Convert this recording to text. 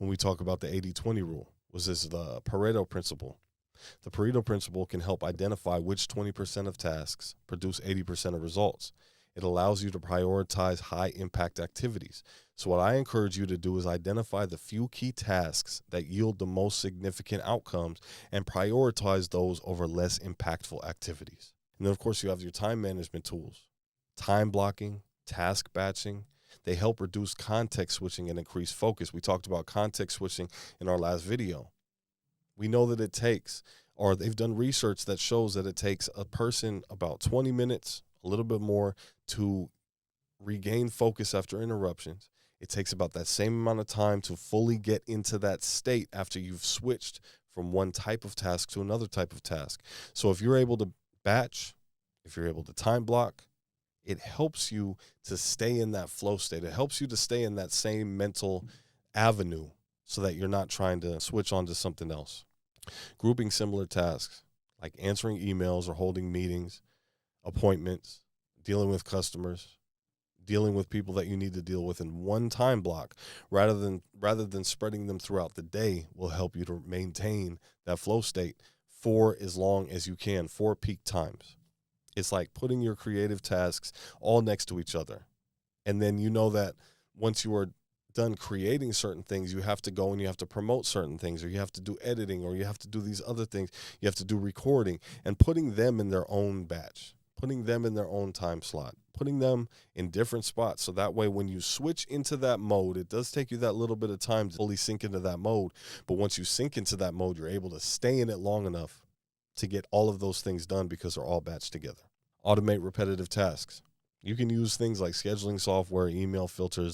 when we talk about the 80-20 rule, was this the Pareto principle. The Pareto principle can help identify which 20% of tasks produce 80% of results. It allows you to prioritize high-impact activities. So what I encourage you to do is identify the few key tasks that yield the most significant outcomes and prioritize those over less impactful activities. And then, of course, you have your time management tools. Time blocking, task batching, they help reduce context switching and increase focus. We talked about context switching in our last video. We know that it takes, or they've done research that shows that it takes a person about 20 minutes, a little bit more, to regain focus after interruptions. It takes about that same amount of time to fully get into that state after you've switched from one type of task to another type of task. So if you're able to batch, if you're able to time block, it helps you to stay in that flow state. It helps you to stay in that same mental avenue so that you're not trying to switch on to something else. Grouping similar tasks like answering emails or holding meetings, appointments, dealing with customers, dealing with people that you need to deal with in one time block rather than spreading them throughout the day will help you to maintain that flow state for as long as you can, for peak times. It's like putting your creative tasks all next to each other. And then you know that once you are done creating certain things, you have to go and you have to promote certain things, or you have to do editing, or you have to do these other things. You have to do recording, and putting them in their own batch, putting them in their own time slot, putting them in different spots. So that way, when you switch into that mode, it does take you that little bit of time to fully sink into that mode. But once you sink into that mode, you're able to stay in it long enough to get all of those things done because they're all batched together. Automate repetitive tasks. You can use things like scheduling software, email filters,